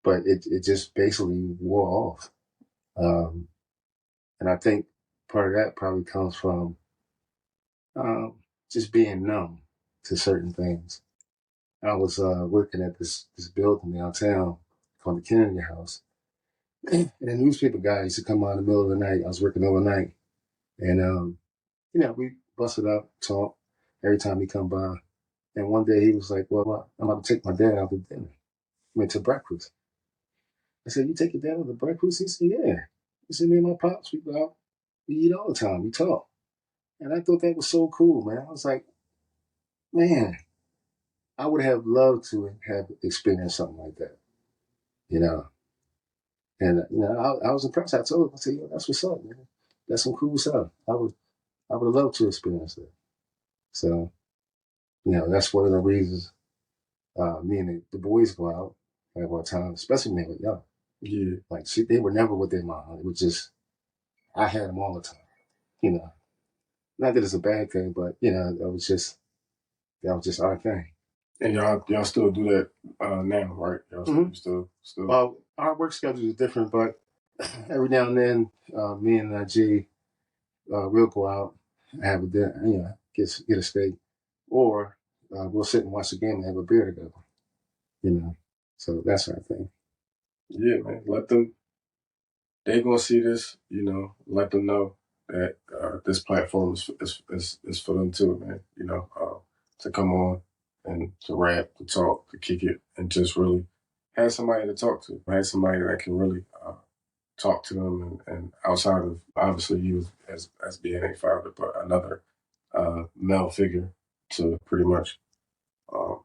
but it just basically wore off. And I think part of that probably comes from just being numb to certain things. I was working at this building downtown called the Kennedy House, and the newspaper guy used to come out in the middle of the night. I was working overnight, and we busted up, talk every time he come by. And one day he was like, "Well, I'm about to take my dad out to dinner. To breakfast." I said, "You take your dad out to breakfast?" He said, "Yeah." He said, "Me and my pops, we go out, we eat all the time, we talk." And I thought that was so cool, man. I was like, man, I would have loved to have experienced something like that, you know. And I was impressed. I told him, I said, that's what's up, man. That's some cool stuff. I would have loved to experience that. So, that's one of the reasons me and the boys go out at one time, especially when they were young. Yeah. Like, they were never with their mom. It was just, I had them all the time, Not that it's a bad thing, but, that was just our thing. And y'all still do that now, right? Y'all still. Well, our work schedule is different, but every now and then, me and G, we'll go out, have a dinner, get a steak, or we'll sit and watch the game and have a beer together. So that's our thing. Yeah, man. Let them. They gonna see this. Let them know that this platform is for them too, man. To come on and to rap, to talk, to kick it, and just really have somebody to talk to. Have somebody that can really talk to him, and outside of obviously you as being a father, but another male figure to pretty much um,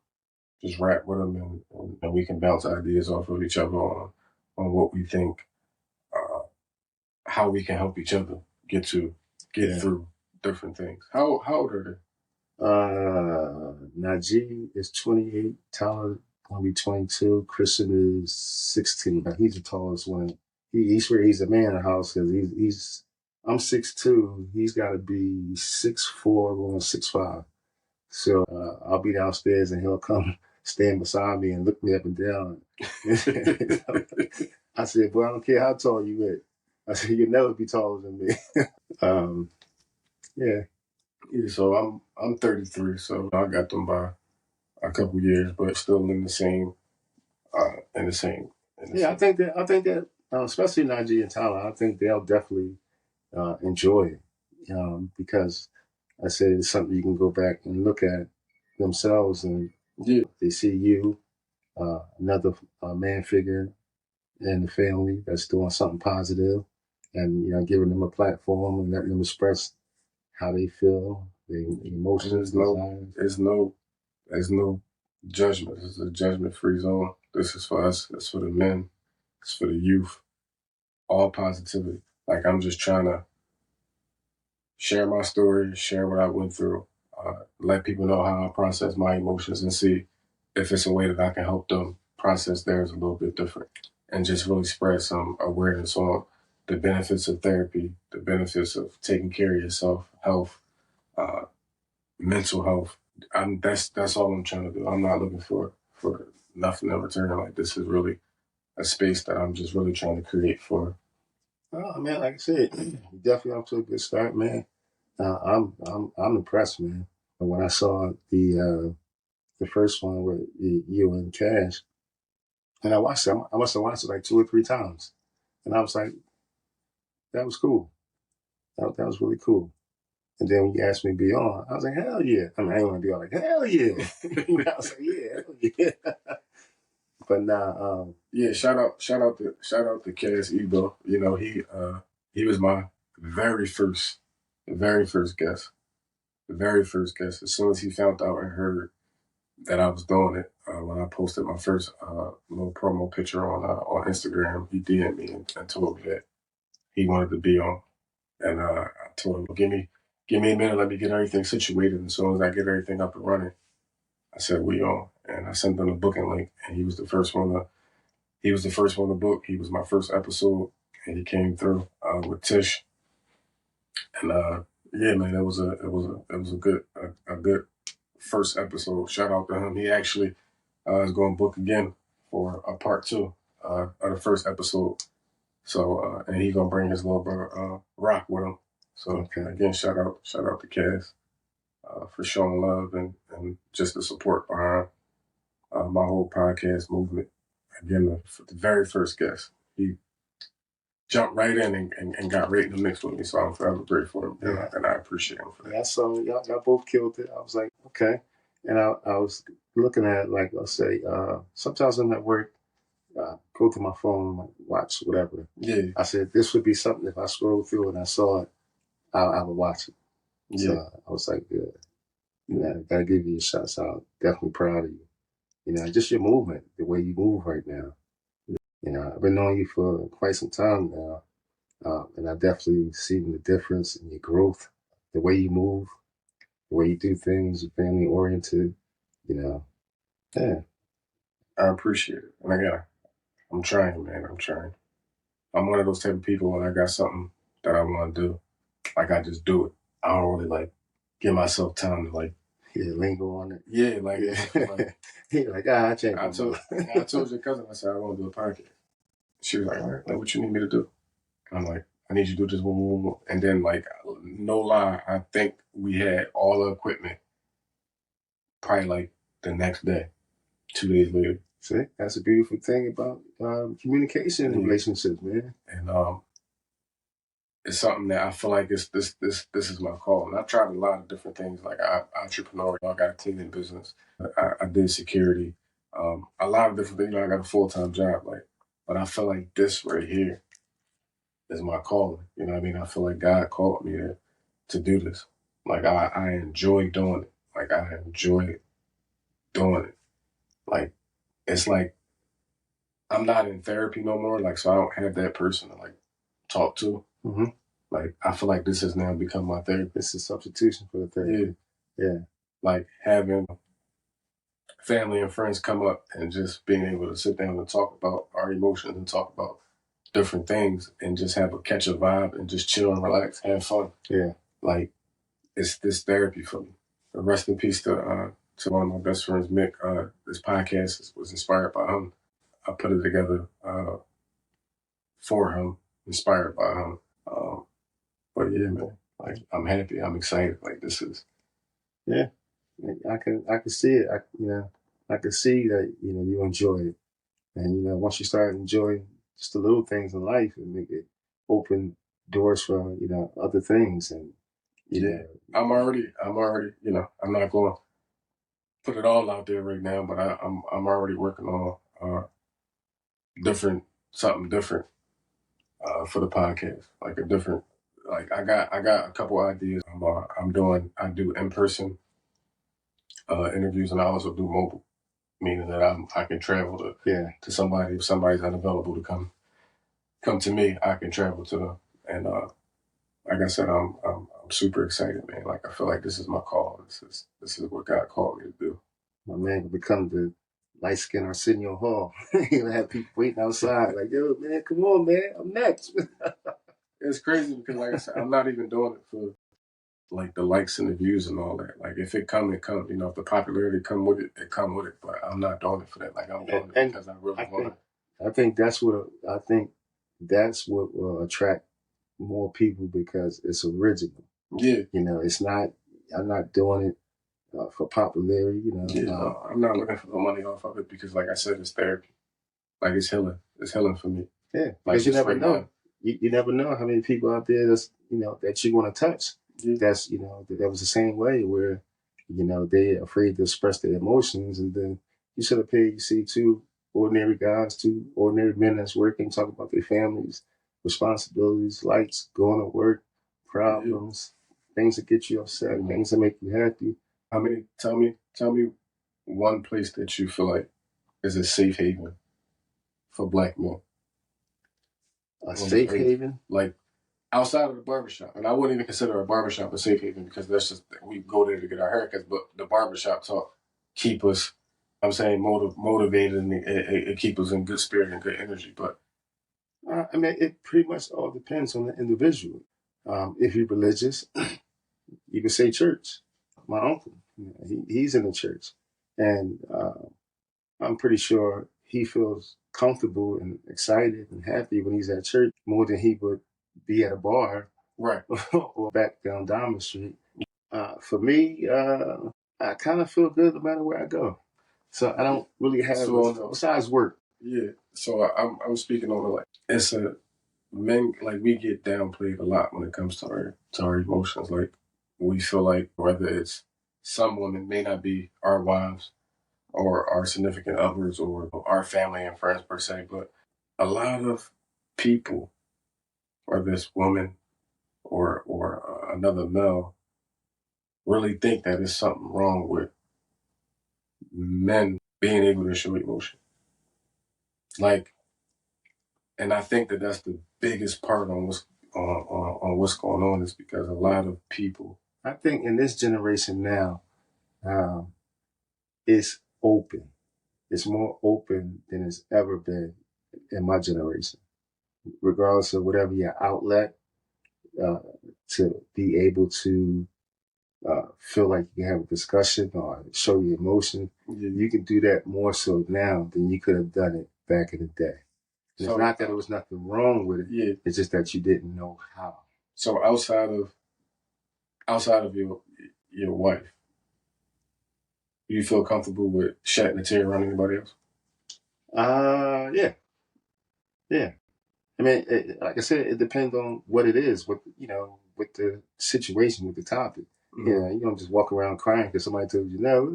just rap with him, and we can bounce ideas off of each other on what we think, how we can help each other get through different things. How old are they? Najee is 28. Tyler gonna be 22. Christian is 16. He's the tallest one. He's a man in the house because he's I'm 6'2". He's got to be 6'4", going 6'5". So I'll be downstairs and he'll come stand beside me and look me up and down. I said, "Boy, I don't care how tall you is." I said, "You'll never be taller than me." Yeah. Yeah, so I'm 33, so I got them by a couple years, but still in the same, I think that especially Najee and Tyler, I think they'll definitely enjoy it because I said it's something you can go back and look at themselves, and they see you, another man figure in the family that's doing something positive, and giving them a platform and letting them express how they feel, their emotions, there's no judgment. This is a judgment-free zone. This is for us. It's for the men. It's for the youth. All positivity. Like, I'm just trying to share my story, share what I went through, let people know how I process my emotions, and see if it's a way that I can help them process theirs a little bit different, and just really spread some awareness on the benefits of therapy, the benefits of taking care of yourself, health, mental health. That's all I'm trying to do. I'm not looking for nothing in return. Like, this is really a space that I'm just really trying to create for. Oh man, like I said, you definitely off to a good start, man. I'm impressed, man. When I saw the first one with you and Cash, and I watched it, I must have watched it like 2 or 3 times, and I was like, that was cool. That was really cool. And then when you asked me to be on, I was like, hell yeah. I mean, I didn't want to be all like, hell yeah. I was like, yeah, hell yeah. But nah, yeah, shout out to Cass Ebo. He was my very first guest. The very first guest. As soon as he found out and heard that I was doing it, when I posted my first little promo picture on Instagram, he DM'd me and told me that he wanted to be on. And I told him, give me a minute, let me get everything situated. And as soon as I get everything up and running, I said, we on. And I sent him a booking link, and he was the first one to book. He was my first episode, and he came through with Tish. And yeah, man, it was a good first episode. Shout out to him. He actually is going to book again for a part 2 of the first episode. So and he's gonna bring his little brother Rock with him. So again, shout out to Cass for showing love and just the support behind my whole podcast movement. Again, the very first guest, he jumped right in and got right in the mix with me. So I'm forever grateful for him, and I appreciate him for that. Yeah, so y'all both killed it. I was like, okay. And I was looking at, like, let's say, sometimes I'm at work, go to my phone, watch whatever. Yeah. I said, this would be something, if I scroll through and I saw it, I would watch it. Yeah. So I was like, good. Gotta give you a shout out. Definitely proud of you. Just your movement, the way you move right now. I've been knowing you for quite some time now. And I definitely seen the difference in your growth, the way you move, the way you do things, you're family oriented, Yeah. I appreciate it. And I'm trying, man. I'm trying. I'm one of those type of people when I got something that I want to do, like, I just do it. I don't really like give myself time to like lingo on it. Yeah, like, You're like, I changed. I told your cousin, I said, I want to do a podcast. She was like, all right, like, what you need me to do? And I'm like, I need you to do this one. And then, like, no lie, I think we had all the equipment probably like the next day, 2 days later. See, that's a beautiful thing about communication in relationships, man. And it's something that I feel like this is my call. And I've tried a lot of different things. Like, I'm entrepreneur. I got a cleaning business. I did security. A lot of different things. I got a full-time job. Like, but I feel like this right here is my calling. You know what I mean? I feel like God called me to do this. Like I enjoy doing it. Like I enjoy doing it. Like it's like I'm not in therapy no more. Like so I don't have that person to like talk to. Mm-hmm. Like I feel like this has now become my therapy. It's a substitution for the therapy. Yeah. Like having family and friends come up and just being able to sit down and talk about our emotions and talk about different things and just have a catch a vibe and just chill and relax, have fun. Yeah. Like it's this therapy for me. Rest in peace to one of my best friends, Mick. This podcast was inspired by him. I put it together for him, inspired by him. But yeah, man, like I'm happy, I'm excited. Like this is. Yeah, I can see it. I can see that you enjoy it, and once you start enjoying just the little things in life, and make it open doors for other things, and I'm already, I'm not going to put it all out there right now, but I'm already working on something different for the podcast, like a different, like I got a couple ideas. I do in person interviews, and I also do mobile, meaning that I can travel to somebody if somebody's unavailable to come to me, I can travel to them, and like I said, I'm super excited, man. Like I feel like this is my call. This is what God called me to do. My man will become the light skin Arsenio Hall. He'll have people waiting outside, like, yo, man, come on, man, I'm next. It's crazy because, like I said, I'm not even doing it for like the likes and the views and all that. Like if it come, it come. If the popularity come with it, it come with it. But I'm not doing it for that. Like I'm doing it because I really want it. I think that's what will attract more people because it's original. Yeah. It's not. I'm not doing it for popularity. No, I'm not looking for the money off of it because, like I said, it's therapy. Like it's healing. It's healing for me. Yeah, because you never know. You never know how many people out there that you want to touch. Yeah. That's that was the same way where they're afraid to express their emotions, and then you sit up here, you see two ordinary guys, two ordinary men that's working, talk about their families, responsibilities, lights, going to work, problems, things that get you upset, things that make you happy. Tell me one place that you feel like is a safe haven for Black men. A safe haven? Like outside of the barbershop. And I wouldn't even consider a barbershop a safe haven because we go there to get our haircuts, but the barbershop talk keep us, I'm saying, motivated, and it keep us in good spirit and good energy. But it pretty much all depends on the individual. If you're religious, you can say church. My uncle, he's in the church, and I'm pretty sure he feels comfortable and excited and happy when he's at church more than he would be at a bar, right, or back down Diamond Street. For me, I kind of feel good no matter where I go, so I don't really have besides work. Yeah, so I'm speaking on like it's men, like we get downplayed a lot when it comes to our emotions. Like we feel like whether it's some women may not be our wives or our significant others or our family and friends per se, but a lot of people, whether it's women or another male, really think that there's something wrong with men being able to show emotion. Like, and I think that that's the biggest part on what's going on is because a lot of people. I think in this generation now, it's open. It's more open than it's ever been in my generation, regardless of whatever your outlet, to be able to feel like you can have a discussion or show your emotion. Yeah. You can do that more so now than you could have done it back in the day. So, it's not that there was nothing wrong with it. Yeah. It's just that you didn't know how. So outside of your wife, do you feel comfortable with shedding a tear around anybody else? Yeah. Yeah. I mean, like I said, it depends on what it is, with the situation, with the topic. Mm-hmm. You don't just walk around crying because somebody told you no,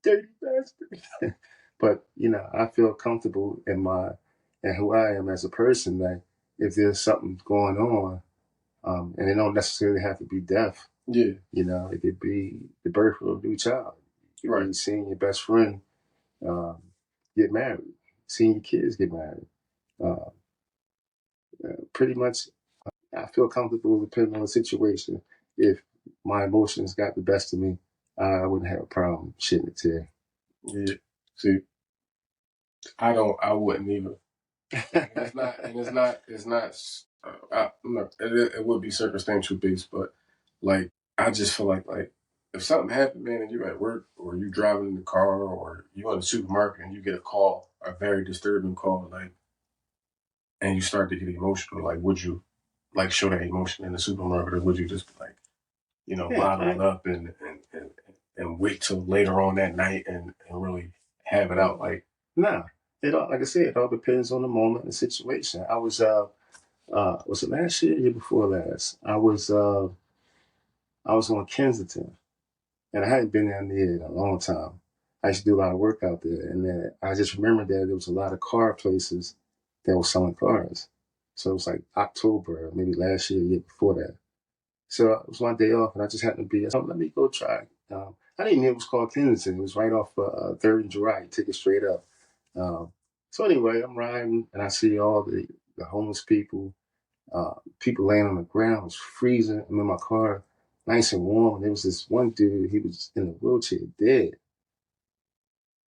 dirty bastard. But I feel comfortable in who I am as a person. That if there's something going on, and it don't necessarily have to be death. Yeah. You know, it could be the birth of a new child. You could be seeing your best friend get married, seeing your kids get married. Uh, Pretty much, I feel comfortable depending on the situation. If my emotions got the best of me, I wouldn't have a problem shedding a tear. Yeah. See, I wouldn't either. It's not. Look, it would be circumstantial based, but like I just feel like if something happened, man, and you're at work or you driving in the car or you in the supermarket and you get a call, a very disturbing call, like, and you start to get emotional, like, would you like show that emotion in the supermarket, or would you just like, bottle it up and wait till later on that night and really have it out? Like, nah, it all, like I said, it all depends on the moment and the situation. I was it last year, year before last? I was on Kensington, and I hadn't been down there in a long time. I used to do a lot of work out there, and then I just remembered that there was a lot of car places that were selling cars. So it was like October, maybe last year, year before that. So it was one day off, and I just happened to be. So let me go try. I didn't know it was called Kensington. It was right off Third and July. You take it straight up. So anyway, I'm riding, and I see all the homeless people. People laying on the ground. It was freezing. I'm in my car, nice and warm. And there was this one dude. He was in a wheelchair, dead.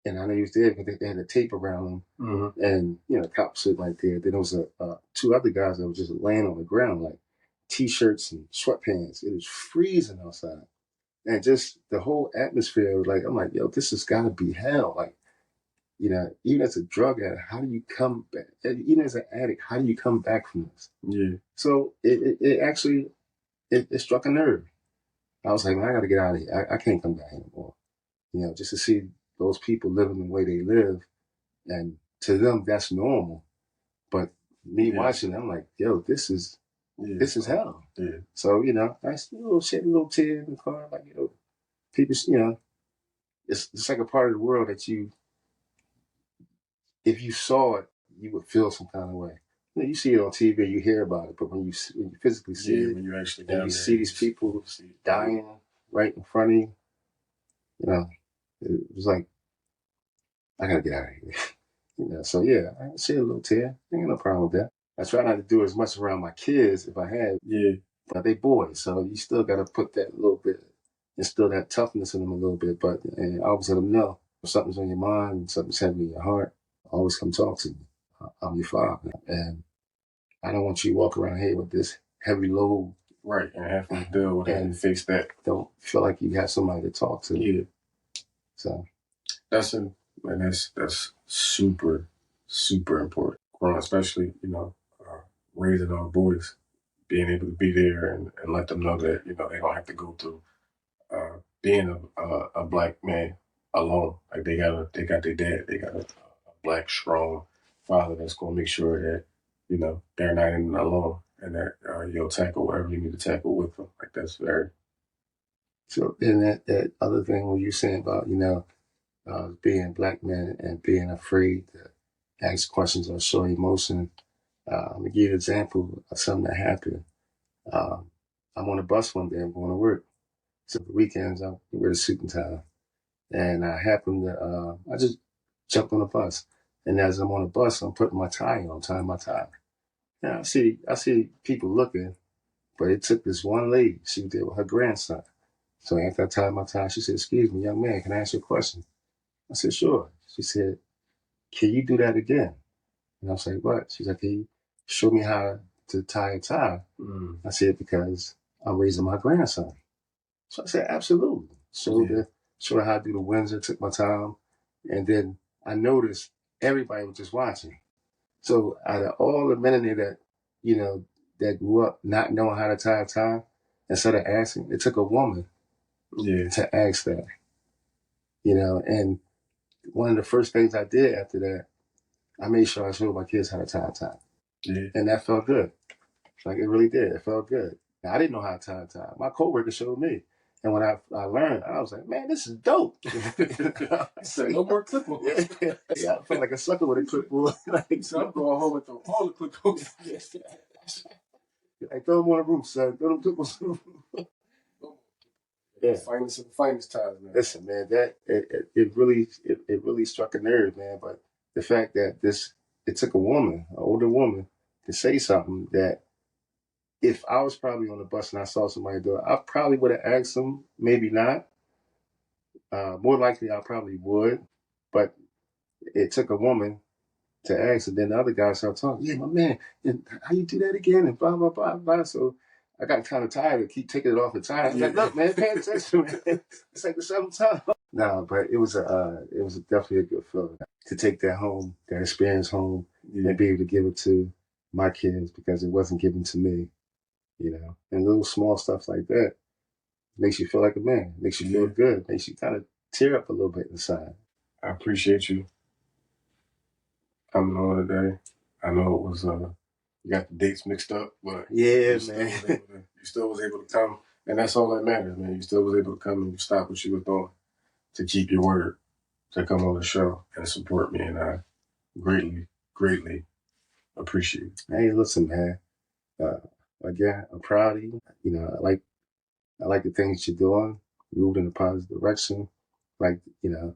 And I know he was dead because they had a tape around him. Mm-hmm. And, the cops sitting right there. Then there was two other guys that were just laying on the ground, like T-shirts and sweatpants. It was freezing outside. And just the whole atmosphere was like, I'm like, yo, this has got to be hell. Like, even as a drug addict, how do you come back? Even as an addict, how do you come back from this? Yeah. So it actually struck a nerve. I was like, man, I got to get out of here. I can't come back anymore. Just to see those people living the way they live, and to them that's normal. But me watching, I'm like, yo, this is hell. Yeah. So I still shed a little tear in the car, like people, it's like a part of the world that if you saw it, you would feel some kind of way. You see it on TV, you hear about it, but when you physically see it, when you actually and you see these people dying right in front of you, it was like, I gotta get out of here. So yeah, I shed a little tear. Ain't no problem with that. I try not to do as much around my kids if I had. Yeah. But they boys, so you still gotta put that little bit, instill that toughness in them a little bit. But I always let them know if something's on your mind, something's heavy in your heart, always come talk to me. I'm your father, and I don't want you to walk around here with this heavy load. Right, and have to deal with it and fix that. Don't feel like you have somebody to talk to. Yeah. So that's super, super important. Growing, especially, raising our boys, being able to be there and let them know that, they don't have to go through being a black man alone. Like they got their dad, they got a black, strong father that's going to make sure that, they're not in alone, and that you'll tackle whatever you need to tackle with them. Like that's very. So then that other thing when you're saying about, being black men and being afraid to ask questions or show emotion. I'm going to give you an example of something that happened. I'm on a bus one day, I'm going to work. So the weekends, I wear a suit and tie. And I happened to, I just jumped on the bus. And as I'm on the bus, I'm putting my tie on, tying my tie. Now I see people looking, but it took this one lady. She was there with her grandson. So after I tied my tie, she said, "Excuse me, young man, can I ask you a question?" I said, "Sure." She said, "Can you do that again?" And I was like, "What?" She's like, "Can you show me how to tie a tie?" I said, "Because I'm raising my grandson." So I said, "Absolutely." Showed her how to do the Windsor, took my time. And then I noticed everybody was just watching. So out of all the men in there that, that grew up not knowing how to tie a tie, instead of asking, it took a woman to ask that. And one of the first things I did after that, I made sure I showed my kids how to tie a tie. Yeah. And that felt good. Like it really did. It felt good. Now, I didn't know how to tie a tie. My coworker showed me. And when I learned, I was like, man, this is dope. I said, no more clipboards. Yeah, I felt like a sucker with a clipboard. So I'm going home with all the clipboards. Like, throw them on the roof, son. Throw them clipboards on the roof. Yeah. Finest times, man. Listen, man, that it really struck a nerve, man. But the fact that it took a woman, an older woman, to say something that if I was probably on the bus and I saw somebody do it, I probably would have asked them, maybe not. More likely, I probably would. But it took a woman to ask, and then the other guy started talking. Yeah, my man, and how you do that again? And blah blah blah blah. So I got kind of tired of keep taking it off the time. I was like, look, man, pay attention, man. It's like the seventh time. No, but it was definitely a good feeling to take that home, that experience home, and be able to give it to my kids because it wasn't given to me, you know. And little small stuff like that makes you feel like a man, makes you feel good, makes you kind of tear up a little bit inside. I appreciate you coming on today. I know it was you got the dates mixed up, but yeah, you still was able to come, and that's all that matters, man. You still was able to come and stop what you were doing to keep your word, to come on the show and support me, and I greatly appreciate it. Hey, listen, man. Again, I'm proud of you. You know, I like the things you're doing, moved in a positive direction. Like, you know,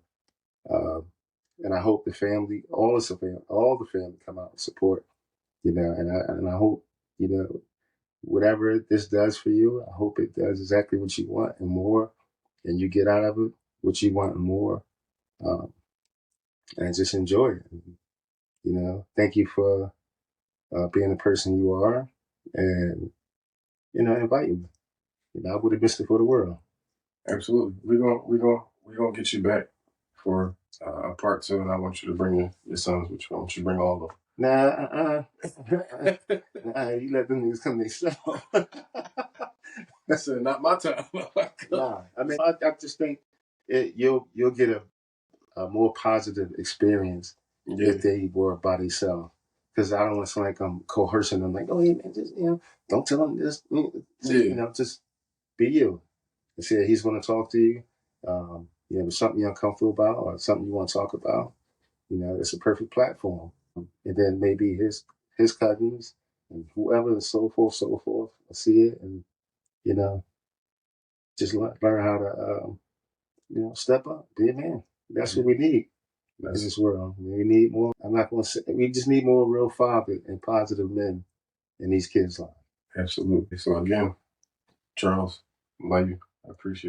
and I hope the family, all the family come out and support, you know, and I hope, you know, whatever this does for you, I hope it does exactly what you want and more, and you get out of it what you want and more, and just enjoy it. You know, thank you for being the person you are, and, you know, inviting me. You know, I would have missed it for the world. Absolutely, we're gonna get you back for a part 2, and I want you to bring your sons with you. I want you to bring all of them. Nah, you let them niggas come themselves. I said, not my time. Nah, I mean, I just think you'll get a more positive experience if they were by themselves. Because I don't want to sound like I'm coercing them, like, oh, yeah, man, just, you know, don't tell them this. You know, just be you. And say he's going to talk to you. You know, something you're uncomfortable about or something you want to talk about. You know, it's a perfect platform. And then maybe his cousins and whoever and so forth will see it and, you know, just learn how to, you know, step up, be a man. That's what we need in this world. We need more. I'm not going to say, we just need more real father and positive men in these kids' lives. Absolutely. So again, Charles, love you. I appreciate it.